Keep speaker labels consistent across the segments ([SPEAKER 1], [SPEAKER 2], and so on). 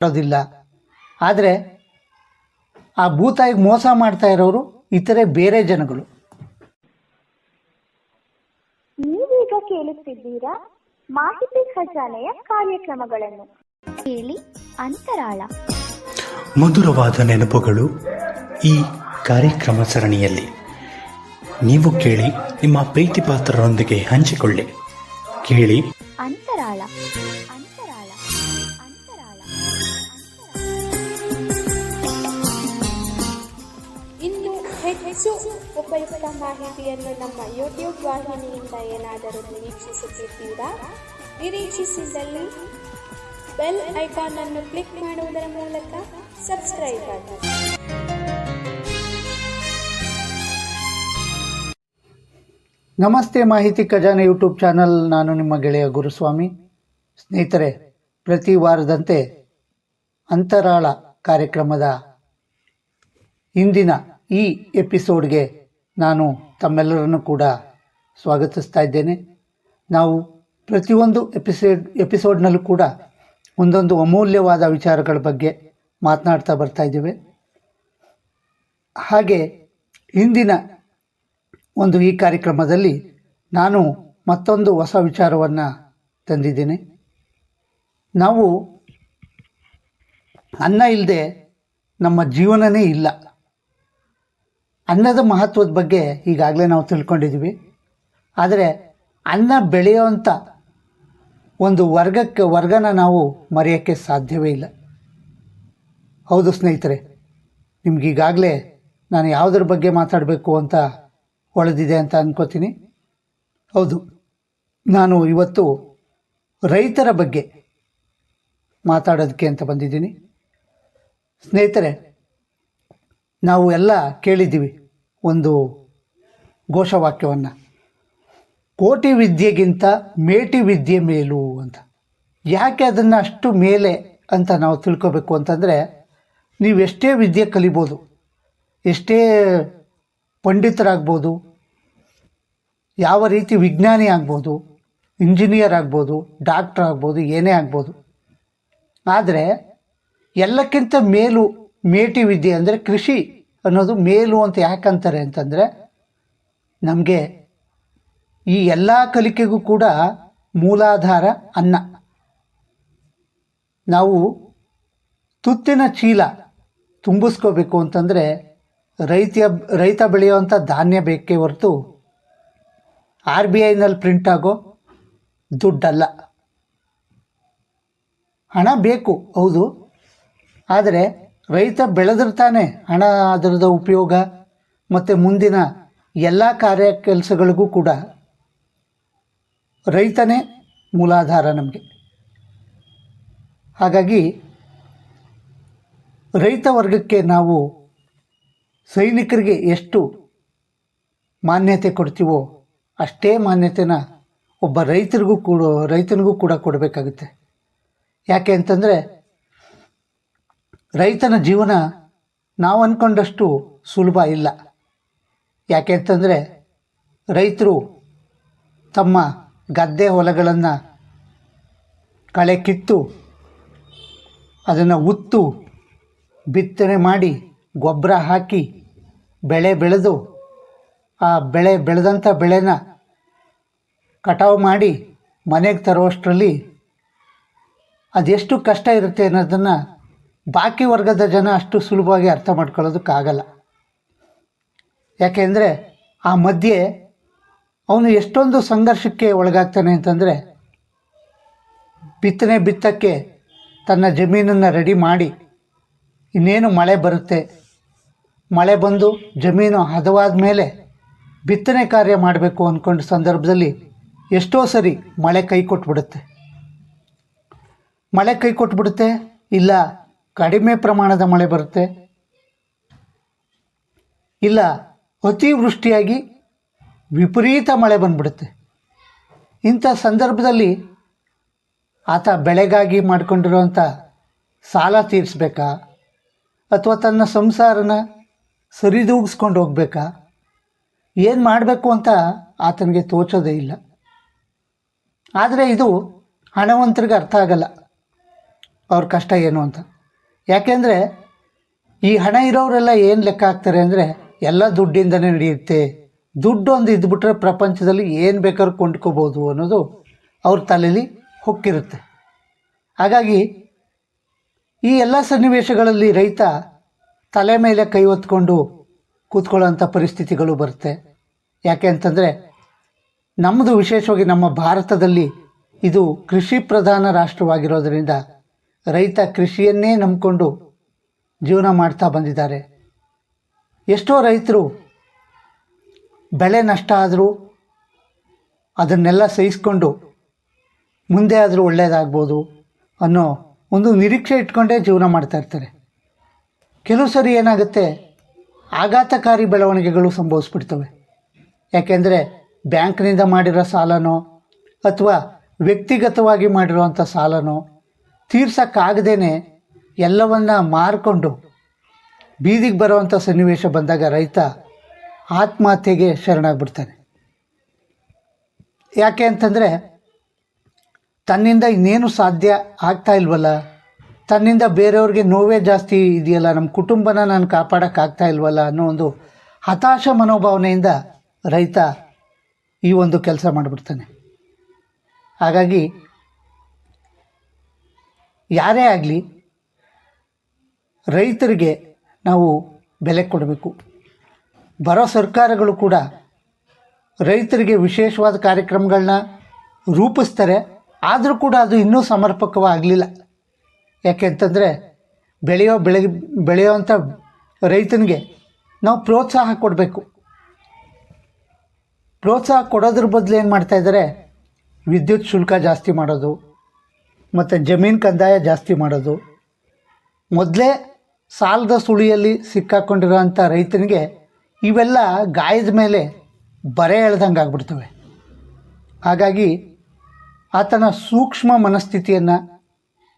[SPEAKER 1] ಮಾಡೋದಿಲ್ಲ. ಆದರೆ ಆ ಭೂತಾಯಿಗೆ ಮೋಸ ಮಾಡ್ತಾ ಇರೋರು ಇತರೆ ಬೇರೆ ಜನಗಳು.
[SPEAKER 2] ನೀವೀಗ ಕೇಳುತ್ತಿದ್ದೀರಾ ಮಾಹಿತಿ ಖಜಾನೆಯ ಕಾರ್ಯಕ್ರಮಗಳನ್ನು. ಕೇಳಿ ಅಂತರಾಳ.
[SPEAKER 3] ಮಧುರವಾದ ನೆನಪುಗಳು ಈ ಕಾರ್ಯಕ್ರಮ ಸರಣಿಯಲ್ಲಿ. ನೀವು ಕೇಳಿ, ನಿಮ್ಮ ಪ್ರೀತಿ ಪಾತ್ರರೊಂದಿಗೆ ಹಂಚಿಕೊಳ್ಳಿ. ಕೇಳಿ
[SPEAKER 2] ಅಂತರಾಳ. ಅಂತರಾಳ. ಅಂತರಾಳ.
[SPEAKER 4] ಇನ್ನು ಹೆಚ್ಚು ಉಪಯುಕ್ತ ಮಾಹಿತಿಯನ್ನು ನಮ್ಮ ಯೂಟ್ಯೂಬ್ ವಾಹಿನಿಯಿಂದ ಏನಾದರೂ ನಿರೀಕ್ಷಿಸುತ್ತಿದ್ದೀರಾ? ನಿರೀಕ್ಷಿಸಿದಲ್ಲಿ ಬೆಲ್ ಐಕಾನ್ ಅನ್ನು ಕ್ಲಿಕ್ ಮಾಡುವುದರ ಮೂಲಕ ಸಬ್ಸ್ಕ್ರೈಬ್ ಆಗಿ.
[SPEAKER 1] ನಮಸ್ತೆ, ಮಾಹಿತಿ ಖಜಾನೆ ಯೂಟ್ಯೂಬ್ ಚಾನಲ್. ನಾನು ನಿಮ್ಮ ಗೆಳೆಯ ಗುರುಸ್ವಾಮಿ. ಸ್ನೇಹಿತರೆ, ಪ್ರತಿ ವಾರದಂತೆ ಅಂತರಾಳ ಕಾರ್ಯಕ್ರಮದ ಇಂದಿನ ಈ ಎಪಿಸೋಡ್ಗೆ ನಾನು ತಮ್ಮೆಲ್ಲರನ್ನು ಕೂಡ ಸ್ವಾಗತಿಸ್ತಾ ಇದ್ದೇನೆ. ನಾವು ಪ್ರತಿಯೊಂದು ಎಪಿಸೋಡ್ನಲ್ಲೂ ಕೂಡ ಒಂದೊಂದು ಅಮೂಲ್ಯವಾದ ವಿಚಾರಗಳ ಬಗ್ಗೆ ಮಾತನಾಡ್ತಾ ಬರ್ತಾ ಇದ್ದೇವೆ. ಹಾಗೆ ಇಂದಿನ ಒಂದು ಈ ಕಾರ್ಯಕ್ರಮದಲ್ಲಿ ನಾನು ಮತ್ತೊಂದು ಹೊಸ ವಿಚಾರವನ್ನು ತಂದಿದ್ದೇನೆ. ನಾವು ಅನ್ನ ಇಲ್ಲದೆ ನಮ್ಮ ಜೀವನನೇ ಇಲ್ಲ. ಅನ್ನದ ಮಹತ್ವದ ಬಗ್ಗೆ ಈಗಾಗಲೇ ನಾವು ತಿಳ್ಕೊಂಡಿದ್ದೀವಿ. ಆದರೆ ಅನ್ನ ಬೆಳೆಯುವಂಥ ಒಂದು ವರ್ಗನ ನಾವು ಮರೆಯೋಕ್ಕೆ ಸಾಧ್ಯವೇ ಇಲ್ಲ. ಹೌದು ಸ್ನೇಹಿತರೆ, ನಿಮಗೀಗಾಗಲೇ ನಾನು ಯಾವುದ್ರ ಬಗ್ಗೆ ಮಾತಾಡಬೇಕು ಅಂತ ಹೊಳೆದಿದೆ ಅಂತ ಅನ್ಕೋತೀನಿ. ಹೌದು, ನಾನು ಇವತ್ತು ರೈತರ ಬಗ್ಗೆ ಮಾತಾಡೋದಕ್ಕೆ ಅಂತ ಬಂದಿದ್ದೀನಿ. ಸ್ನೇಹಿತರೆ, ನಾವು ಎಲ್ಲ ಕೇಳಿದ್ದೀವಿ ಒಂದು ಘೋಷವಾಕ್ಯವನ್ನು, ಕೋಟಿ ವಿದ್ಯೆಗಿಂತ ಮೇಟಿ ವಿದ್ಯೆ ಮೇಲು ಅಂತ. ಯಾಕೆ ಅದನ್ನು ಅಷ್ಟು ಮೇಲೆ ಅಂತ ನಾವು ತಿಳ್ಕೊಬೇಕು ಅಂತಂದರೆ, ನೀವೆಷ್ಟೇ ವಿದ್ಯೆ ಕಲಿಬೋದು, ಎಷ್ಟೇ ಪಂಡಿತರಾಗ್ಬೋದು, ಯಾವ ರೀತಿ ವಿಜ್ಞಾನಿ ಆಗ್ಬೋದು, ಇಂಜಿನಿಯರ್ ಆಗ್ಬೋದು, ಡಾಕ್ಟ್ರ್ ಆಗ್ಬೋದು, ಏನೇ ಆಗ್ಬೋದು. ಆದರೆ ಎಲ್ಲಕ್ಕಿಂತ ಮೇಲು ಮೇಟಿ ವಿದ್ಯೆ ಅಂದರೆ ಕೃಷಿ ಅನ್ನೋದು ಮೇಲು ಅಂತ ಯಾಕಂತಾರೆ ಅಂತಂದರೆ, ನಮಗೆ ಈ ಎಲ್ಲ ಕಲಿಕೆಗೂ ಕೂಡ ಮೂಲಾಧಾರ ಅನ್ನ. ನಾವು ತುತ್ತಿನ ಚೀಲ ತುಂಬಿಸ್ಕೋಬೇಕು ಅಂತಂದರೆ ರೈತ ಬೆಳೆಯುವಂಥ ಧಾನ್ಯ ಬೇಕೇ ಹೊರತು RBIನಲ್ಲಿ ಪ್ರಿಂಟ್ ಆಗೋ ದುಡ್ಡಲ್ಲ. ಹಣ ಬೇಕು, ಹೌದು, ಆದರೆ ರೈತ ಬೆಳೆದಿರ್ತಾನೆ ಹಣ, ಅದರದ ಉಪಯೋಗ ಮತ್ತು ಮುಂದಿನ ಎಲ್ಲ ಕೆಲಸಗಳಿಗೂ ಕೂಡ ರೈತನೇ ಮೂಲಾಧಾರ ನಮಗೆ. ಹಾಗಾಗಿ ರೈತ ವರ್ಗಕ್ಕೆ ನಾವು ಸೈನಿಕರಿಗೆ ಎಷ್ಟು ಮಾನ್ಯತೆ ಕೊಡ್ತೀವೋ ಅಷ್ಟೇ ಮಾನ್ಯತೆನ ಒಬ್ಬ ರೈತನಿಗೂ ಕೂಡ ಕೊಡಬೇಕಾಗುತ್ತೆ. ಯಾಕೆ ಅಂತಂದರೆ, ರೈತನ ಜೀವನ ನಾವು ಅಂದ್ಕೊಂಡಷ್ಟು ಸುಲಭ ಇಲ್ಲ. ಯಾಕೆ ಅಂತಂದರೆ, ರೈತರು ತಮ್ಮ ಗದ್ದೆ ಹೊಲಗಳನ್ನು ಕಳೆ ಕಿತ್ತು ಅದನ್ನು ಉತ್ತು ಬಿತ್ತನೆ ಮಾಡಿ ಗೊಬ್ಬರ ಹಾಕಿ ಬೆಳೆ ಬೆಳೆದು ಆ ಬೆಳೆದಂಥ ಬೆಳೆನ ಕಟಾವು ಮಾಡಿ ಮನೆಗೆ ತರುವಷ್ಟರಲ್ಲಿ ಅದೆಷ್ಟು ಕಷ್ಟ ಇರುತ್ತೆ ಅನ್ನೋದನ್ನು ಬಾಕಿ ವರ್ಗದ ಜನ ಅಷ್ಟು ಸುಲಭವಾಗಿ ಅರ್ಥ ಮಾಡ್ಕೊಳ್ಳೋದಕ್ಕಾಗಲ್ಲ. ಯಾಕೆಂದರೆ ಆ ಮಧ್ಯೆ ಅವನು ಎಷ್ಟೊಂದು ಸಂಘರ್ಷಕ್ಕೆ ಒಳಗಾಗ್ತಾನೆ ಅಂತಂದರೆ, ಬಿತ್ತಕ್ಕೆ ತನ್ನ ಜಮೀನನ್ನು ರೆಡಿ ಮಾಡಿ, ಇನ್ನೇನು ಮಳೆ ಬರುತ್ತೆ, ಮಳೆ ಬಂದು ಜಮೀನು ಹದವಾದ ಮೇಲೆ ಬಿತ್ತನೆ ಕಾರ್ಯ ಮಾಡಬೇಕು ಅಂದ್ಕೊಂಡ ಸಂದರ್ಭದಲ್ಲಿ ಎಷ್ಟೋ ಸರಿ ಮಳೆ ಕೈ ಕೊಟ್ಬಿಡುತ್ತೆ, ಇಲ್ಲ ಕಡಿಮೆ ಪ್ರಮಾಣದ ಮಳೆ ಬರುತ್ತೆ, ಇಲ್ಲ ಅತಿವೃಷ್ಟಿಯಾಗಿ ವಿಪರೀತ ಮಳೆ ಬಂದ್ಬಿಡುತ್ತೆ. ಇಂಥ ಸಂದರ್ಭದಲ್ಲಿ ಆತ ಬೆಳೆಗಾಗಿ ಮಾಡಿಕೊಂಡಿರುವಂಥ ಸಾಲ ತೀರಿಸ್ಬೇಕಾ ಅಥವಾ ತನ್ನ ಸಂಸಾರನ ಸರಿದೂಗಿಸ್ಕೊಂಡು ಹೋಗ್ಬೇಕಾ, ಏನು ಮಾಡಬೇಕು ಅಂತ ಆತನಿಗೆ ತೋಚೋದೇ ಇಲ್ಲ. ಆದರೆ ಇದು ಹಣವಂತರಿಗೆ ಅರ್ಥ ಆಗಲ್ಲ. ಅವ್ರ ಕಷ್ಟ ಏನು ಅಂತ. ಯಾಕೆಂದರೆ ಈ ಹಣ ಇರೋರೆಲ್ಲ ಏನು ಲೆಕ್ಕ ಹಾಕ್ತಾರೆ ಅಂದರೆ ಎಲ್ಲ ದುಡ್ಡಿಂದನೇ ನಡೆಯುತ್ತೆ, ದುಡ್ಡು ಒಂದು ಇದ್ಬಿಟ್ರೆ ಪ್ರಪಂಚದಲ್ಲಿ ಏನು ಬೇಕಾದ್ರೂ ಕೊಂಡ್ಕೋಬೋದು ಅನ್ನೋದು ಅವ್ರ ತಲೆಯಲ್ಲಿ ಹೊಕ್ಕಿರುತ್ತೆ. ಹಾಗಾಗಿ ಈ ಎಲ್ಲ ಸನ್ನಿವೇಶಗಳಲ್ಲಿ ರೈತ ತಲೆ ಮೇಲೆ ಕೈ ಹೊತ್ಕೊಂಡು ಕೂತ್ಕೊಳ್ಳೋಂಥ ಪರಿಸ್ಥಿತಿಗಳು ಬರುತ್ತೆ. ಯಾಕೆ ಅಂತಂದರೆ ನಮ್ಮದು ವಿಶೇಷವಾಗಿ ನಮ್ಮ ಭಾರತದಲ್ಲಿ ಇದು ಕೃಷಿ ಪ್ರಧಾನ ರಾಷ್ಟ್ರವಾಗಿರೋದರಿಂದ ರೈತ ಕೃಷಿಯನ್ನೇ ನಂಬಿಕೊಂಡು ಜೀವನ ಮಾಡ್ತಾ ಬಂದಿದ್ದಾರೆ. ಎಷ್ಟೋ ರೈತರು ಬೆಳೆ ನಷ್ಟ ಆದರೂ ಅದನ್ನೆಲ್ಲ ಸಹಿಸ್ಕೊಂಡು ಮುಂದೆ ಆದರೂ ಒಳ್ಳೆಯದಾಗ್ಬೋದು ಅನ್ನೋ ಒಂದು ನಿರೀಕ್ಷೆ ಇಟ್ಕೊಂಡೇ ಜೀವನ ಮಾಡ್ತಾ ಇರ್ತಾರೆ. ಕೆಲವು ಸರಿ ಏನಾಗುತ್ತೆ, ಆಘಾತಕಾರಿ ಬೆಳವಣಿಗೆಗಳು ಸಂಭವಿಸ್ಬಿಡ್ತವೆ. ಯಾಕೆಂದರೆ ಬ್ಯಾಂಕ್ನಿಂದ ಮಾಡಿರೋ ಸಾಲನೋ ಅಥವಾ ವ್ಯಕ್ತಿಗತವಾಗಿ ಮಾಡಿರೋವಂಥ ಸಾಲನೋ ತೀರ್ಸೋಕ್ಕಾಗದೇ ಎಲ್ಲವನ್ನ ಮಾರಿಕೊಂಡು ಬೀದಿಗೆ ಬರುವಂಥ ಸನ್ನಿವೇಶ ಬಂದಾಗ ರೈತ ಆತ್ಮಹತ್ಯೆಗೆ ಶರಣಾಗ್ಬಿಡ್ತಾನೆ. ಯಾಕೆ ಅಂತಂದರೆ ತನ್ನಿಂದ ಇನ್ನೇನು ಸಾಧ್ಯ ಆಗ್ತಾ ಇಲ್ವಲ್ಲ, ತನ್ನಿಂದ ಬೇರೆಯವ್ರಿಗೆ ನೋವೇ ಜಾಸ್ತಿ ಇದೆಯಲ್ಲ, ನಮ್ಮ ಕುಟುಂಬನ ನಾನು ಕಾಪಾಡೋಕ್ಕಾಗ್ತಾ ಇಲ್ವಲ್ಲ ಅನ್ನೋ ಒಂದು ಹತಾಶ ಮನೋಭಾವನೆಯಿಂದ ರೈತ ಈ ಒಂದು ಕೆಲಸ ಮಾಡಿಬಿಡ್ತಾನೆ. ಹಾಗಾಗಿ ಯಾರೇ ಆಗಲಿ ರೈತರಿಗೆ ನಾವು ಬೆಲೆ ಕೊಡಬೇಕು. ಬರೋ ಸರ್ಕಾರಗಳು ಕೂಡ ರೈತರಿಗೆ ವಿಶೇಷವಾದ ಕಾರ್ಯಕ್ರಮಗಳನ್ನ ರೂಪಿಸ್ತಾರೆ. ಆದರೂ ಕೂಡ ಅದು ಇನ್ನೂ ಸಮರ್ಪಕವಾಗಲಿಲ್ಲ. ಯಾಕೆ ಅಂತಂದರೆ ಬೆಳೆಯೋವಂಥ ರೈತನಿಗೆ ನಾವು ಪ್ರೋತ್ಸಾಹ ಕೊಡಬೇಕು. ಪ್ರೋತ್ಸಾಹ ಕೊಡೋದ್ರ ಬದಲು ಏನು ಮಾಡ್ತಾಯಿದ್ದಾರೆ, ವಿದ್ಯುತ್ ಶುಲ್ಕ ಜಾಸ್ತಿ ಮಾಡೋದು ಮತ್ತು ಜಮೀನು ಕಂದಾಯ ಜಾಸ್ತಿ ಮಾಡೋದು. ಮೊದಲೇ ಸಾಲದ ಸುಳಿಯಲ್ಲಿ ಸಿಕ್ಕಾಕೊಂಡಿರೋಂಥ ರೈತನಿಗೆ ಇವೆಲ್ಲ ಗಾಯದ ಮೇಲೆ ಬರೆ ಎಳ್ದಂಗೆ ಆಗ್ಬಿಡ್ತವೆ. ಹಾಗಾಗಿ ಆತನ ಸೂಕ್ಷ್ಮ ಮನಸ್ಥಿತಿಯನ್ನು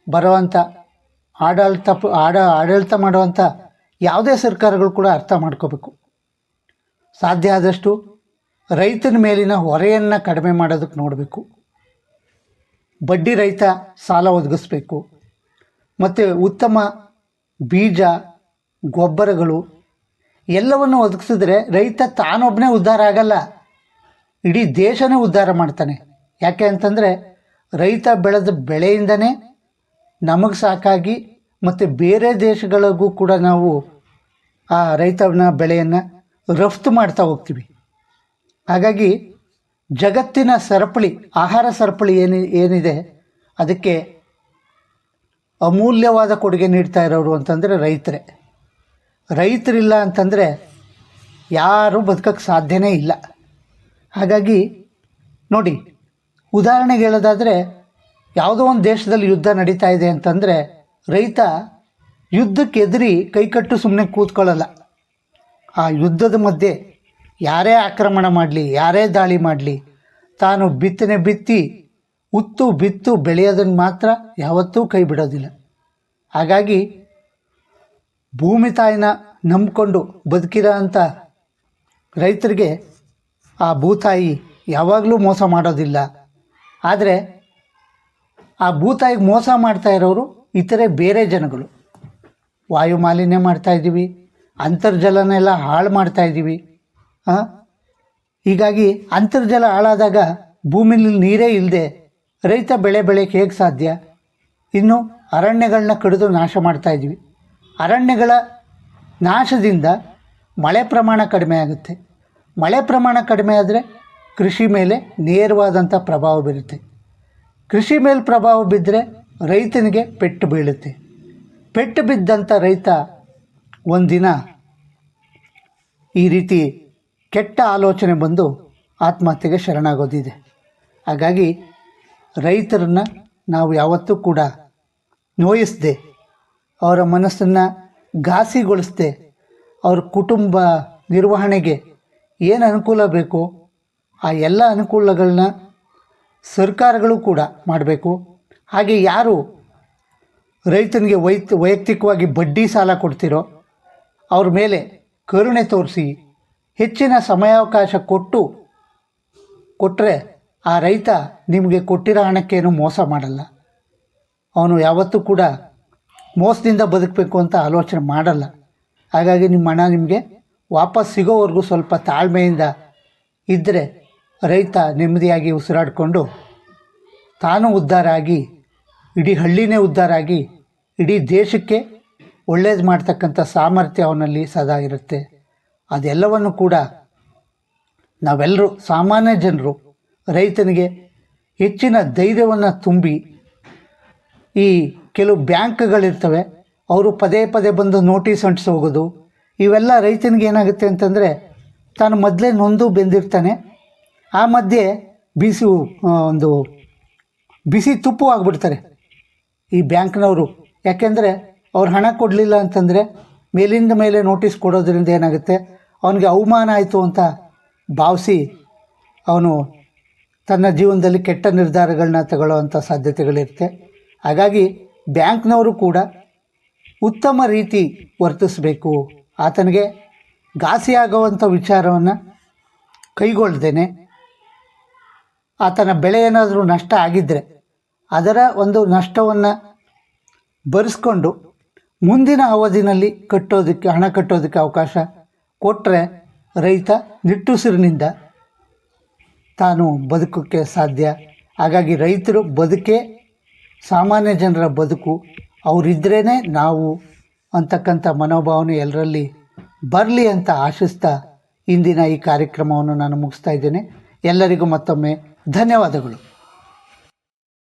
[SPEAKER 1] ಬರುವಂಥ ಆಡಳಿತ ಮಾಡುವಂಥ ಯಾವುದೇ ಸರ್ಕಾರಗಳು ಕೂಡ ಅರ್ಥ ಮಾಡ್ಕೋಬೇಕು. ಸಾಧ್ಯ ಆದಷ್ಟು ರೈತನ ಮೇಲಿನ ಹೊರೆಯನ್ನು ಕಡಿಮೆ ಮಾಡೋದಕ್ಕೆ ನೋಡಬೇಕು. ಬಡ್ಡಿ ರಹಿತ ಸಾಲ ಒದಗಿಸ್ಬೇಕು. ಮತ್ತು ಉತ್ತಮ ಬೀಜ, ಗೊಬ್ಬರಗಳು ಎಲ್ಲವನ್ನು ಒದಗಿಸಿದ್ರೆ ರೈತ ತಾನೊಬ್ಬನೇ ಉದ್ಧಾರ ಆಗಲ್ಲ, ಇಡೀ ದೇಶನೇ ಉದ್ಧಾರ ಮಾಡ್ತಾನೆ. ಯಾಕೆ ಅಂತಂದರೆ ರೈತ ಬೆಳೆದ ಬೆಳೆಯಿಂದನೇ ನಮಗೆ ಸಾಕಾಗಿ ಮತ್ತು ಬೇರೆ ದೇಶಗಳಿಗೂ ಕೂಡ ನಾವು ಆ ರೈತನ ಬೆಳೆಯನ್ನು ರಫ್ತು ಮಾಡ್ತಾ ಹೋಗ್ತೀವಿ. ಹಾಗಾಗಿ ಜಗತ್ತಿನ ಸರಪಳಿ, ಆಹಾರ ಸರಪಳಿ ಏನಿದೆ ಅದಕ್ಕೆ ಅಮೂಲ್ಯವಾದ ಕೊಡುಗೆ ನೀಡ್ತಾ ಇರೋರು ಅಂತಂದರೆ ರೈತರೇ. ರೈತರಿಲ್ಲ ಅಂತಂದರೆ ಯಾರೂ ಬದುಕೋಕ್ಕೆ ಸಾಧ್ಯನೇ ಇಲ್ಲ. ಹಾಗಾಗಿ ನೋಡಿ, ಉದಾಹರಣೆಗೆ ಹೇಳೋದಾದರೆ ಯಾವುದೋ ಒಂದು ದೇಶದಲ್ಲಿ ಯುದ್ಧ ನಡೀತಾ ಇದೆ ಅಂತಂದರೆ ರೈತ ಯುದ್ಧಕ್ಕೆ ಎದುರಿ ಕೈಕಟ್ಟು ಸುಮ್ಮನೆ ಕೂತ್ಕೊಳ್ಳಲ್ಲ. ಆ ಯುದ್ಧದ ಮಧ್ಯೆ ಯಾರೇ ಆಕ್ರಮಣ ಮಾಡಲಿ, ಯಾರೇ ದಾಳಿ ಮಾಡಲಿ, ತಾನು ಬಿತ್ತನೆ ಬಿತ್ತಿ ಬಿತ್ತು ಬೆಳೆಯೋದನ್ನು ಮಾತ್ರ ಯಾವತ್ತೂ ಕೈ ಬಿಡೋದಿಲ್ಲ. ಹಾಗಾಗಿ ಭೂಮಿ ತಾಯಿನ ನಂಬಿಕೊಂಡು ಬದುಕಿರೋ ಅಂಥ ರೈತರಿಗೆ ಆ ಭೂತಾಯಿ ಯಾವಾಗಲೂ ಮೋಸ ಮಾಡೋದಿಲ್ಲ. ಆದರೆ ಆ ಭೂತಾಯಿಗೆ ಮೋಸ ಮಾಡ್ತಾ ಇರೋರು ಇತರೆ ಬೇರೆ ಜನಗಳು. ವಾಯು ಮಾಲಿನ್ಯ ಮಾಡ್ತಾಯಿದ್ದೀವಿ, ಅಂತರ್ಜಲನೆಲ್ಲ ಹಾಳು ಮಾಡ್ತಾಯಿದ್ದೀವಿ. ಹೀಗಾಗಿ ಅಂತರ್ಜಲ ಹಾಳಾದಾಗ ಭೂಮಿಲಿ ನೀರೇ ಇಲ್ಲದೆ ರೈತ ಬೆಳೆಯೋಕ್ಕೆ ಹೇಗೆ ಸಾಧ್ಯ? ಇನ್ನು ಅರಣ್ಯಗಳನ್ನ ಕಡಿದು ನಾಶ ಮಾಡ್ತಾಯಿದ್ದೀವಿ. ಅರಣ್ಯಗಳ ನಾಶದಿಂದ ಮಳೆ ಪ್ರಮಾಣ ಕಡಿಮೆ ಆಗುತ್ತೆ. ಮಳೆ ಪ್ರಮಾಣ ಕಡಿಮೆ ಆದರೆ ಕೃಷಿ ಮೇಲೆ ನೇರವಾದಂಥ ಪ್ರಭಾವ ಬೀರುತ್ತೆ. ಕೃಷಿ ಮೇಲೆ ಪ್ರಭಾವ ಬಿದ್ದರೆ ರೈತನಿಗೆ ಪೆಟ್ಟು ಬೀಳುತ್ತೆ. ಪೆಟ್ಟು ಬಿದ್ದಂಥ ರೈತ ಒಂದಿನ ಈ ರೀತಿ ಕೆಟ್ಟ ಆಲೋಚನೆ ಬಂದು ಆತ್ಮಹತ್ಯೆಗೆ ಶರಣಾಗೋದಿದೆ. ಹಾಗಾಗಿ ರೈತರನ್ನು ನಾವು ಯಾವತ್ತೂ ಕೂಡ ನೋಯಿಸದೆ, ಅವರ ಮನಸ್ಸನ್ನು ಘಾಸಿಗೊಳಿಸದೆ, ಅವ್ರ ಕುಟುಂಬ ನಿರ್ವಹಣೆಗೆ ಏನು ಅನುಕೂಲ ಬೇಕೋ ಆ ಎಲ್ಲ ಅನುಕೂಲಗಳನ್ನ ಸರ್ಕಾರಗಳು ಕೂಡ ಮಾಡಬೇಕು. ಹಾಗೆ ಯಾರು ರೈತನಿಗೆ ವೈಯಕ್ತಿಕವಾಗಿ ಬಡ್ಡಿ ಸಾಲ ಕೊಡ್ತಿರೋ ಅವ್ರ ಮೇಲೆ ಕರುಣೆ ತೋರಿಸಿ ಹೆಚ್ಚಿನ ಸಮಯಾವಕಾಶ ಕೊಟ್ಟರೆ ಆ ರೈತ ನಿಮಗೆ ಕೊಟ್ಟಿರೋ ಹಣಕ್ಕೇನು ಮೋಸ ಮಾಡಲ್ಲ. ಅವನು ಯಾವತ್ತೂ ಕೂಡ ಮೋಸದಿಂದ ಬದುಕಬೇಕು ಅಂತ ಆಲೋಚನೆ ಮಾಡಲ್ಲ. ಹಾಗಾಗಿ ನಿಮ್ಮ ಹಣ ನಿಮಗೆ ವಾಪಸ್ ಸಿಗೋವರೆಗೂ ಸ್ವಲ್ಪ ತಾಳ್ಮೆಯಿಂದ ಇದ್ದರೆ ರೈತ ನೆಮ್ಮದಿಯಾಗಿ ಉಸಿರಾಡಿಕೊಂಡು ತಾನು ಉದ್ಧಾರ ಆಗಿ, ಇಡೀ ಹಳ್ಳಿನೇ ಉದ್ಧಾರ ಆಗಿ, ಇಡೀ ದೇಶಕ್ಕೆ ಒಳ್ಳೇದು ಮಾಡ್ತಕ್ಕಂಥ ಸಾಮರ್ಥ್ಯ ಅವನಲ್ಲಿ ಸದಾ ಇರುತ್ತೆ. ಅದೆಲ್ಲವನ್ನು ಕೂಡ ನಾವೆಲ್ಲರೂ ಸಾಮಾನ್ಯ ಜನರು ರೈತನಿಗೆ ಹೆಚ್ಚಿನ ಧೈರ್ಯವನ್ನು ತುಂಬಿ, ಈ ಕೆಲವು ಬ್ಯಾಂಕ್ಗಳಿರ್ತವೆ, ಅವರು ಪದೇ ಪದೇ ಬಂದು ನೋಟಿಸ್ ಅಂಟಿಸಿ ಹೋಗೋದು, ಇವೆಲ್ಲ ರೈತನಿಗೆ ಏನಾಗುತ್ತೆ ಅಂತಂದರೆ ತಾನು ಮೊದಲೇ ನೊಂದು ಬೆಂದಿರ್ತಾನೆ, ಆ ಮಧ್ಯೆ ಬಿಸಿ ತುಪ್ಪು ಆಗಿಬಿಡ್ತಾರೆ ಈ ಬ್ಯಾಂಕ್ನವರು. ಯಾಕೆಂದರೆ ಅವ್ರು ಹಣ ಕೊಡಲಿಲ್ಲ ಅಂತಂದರೆ ಮೇಲಿಂದ ಮೇಲೆ ನೋಟಿಸ್ ಕೊಡೋದ್ರಿಂದ ಏನಾಗುತ್ತೆ, ಅವನಿಗೆ ಅವಮಾನ ಆಯಿತು ಅಂತ ಭಾವಿಸಿ ಅವನು ತನ್ನ ಜೀವನದಲ್ಲಿ ಕೆಟ್ಟ ನಿರ್ಧಾರಗಳನ್ನ ತಗೊಳ್ಳೋವಂಥ ಸಾಧ್ಯತೆಗಳಿರುತ್ತೆ. ಹಾಗಾಗಿ ಬ್ಯಾಂಕ್ನವರು ಕೂಡ ಉತ್ತಮ ರೀತಿ ವರ್ತಿಸಬೇಕು. ಆತನಿಗೆ ಘಾಸಿಯಾಗುವಂಥ ವಿಚಾರವನ್ನು ಕೈಗೊಳ್ದೇನೆ, ಆತನ ಬೆಳೆ ಏನಾದರೂ ನಷ್ಟ ಆಗಿದ್ದರೆ ಅದರ ಒಂದು ನಷ್ಟವನ್ನು ಭರಿಸ್ಕೊಂಡು ಮುಂದಿನ ಅವಧಿನಲ್ಲಿ ಹಣ ಕಟ್ಟೋದಕ್ಕೆ ಅವಕಾಶ ಕೊಟ್ಟರೆ ರೈತ ನಿಟ್ಟುಸಿರಿನಿಂದ ತಾನು ಬದುಕೋಕ್ಕೆ ಸಾಧ್ಯ. ಹಾಗಾಗಿ ರೈತರು ಬದುಕೇ ಸಾಮಾನ್ಯ ಜನರ ಬದುಕು, ಅವರಿದ್ರೇ ನಾವು ಅಂತಕ್ಕಂಥ ಮನೋಭಾವನೆ ಎಲ್ಲರಲ್ಲಿ ಬರಲಿ ಅಂತ ಆಶಿಸ್ತಾ ಇಂದಿನ ಈ ಕಾರ್ಯಕ್ರಮವನ್ನು ನಾನು ಮುಗಿಸ್ತಾ ಇದ್ದೇನೆ. ಎಲ್ಲರಿಗೂ ಮತ್ತೊಮ್ಮೆ ಧನ್ಯವಾದಗಳು.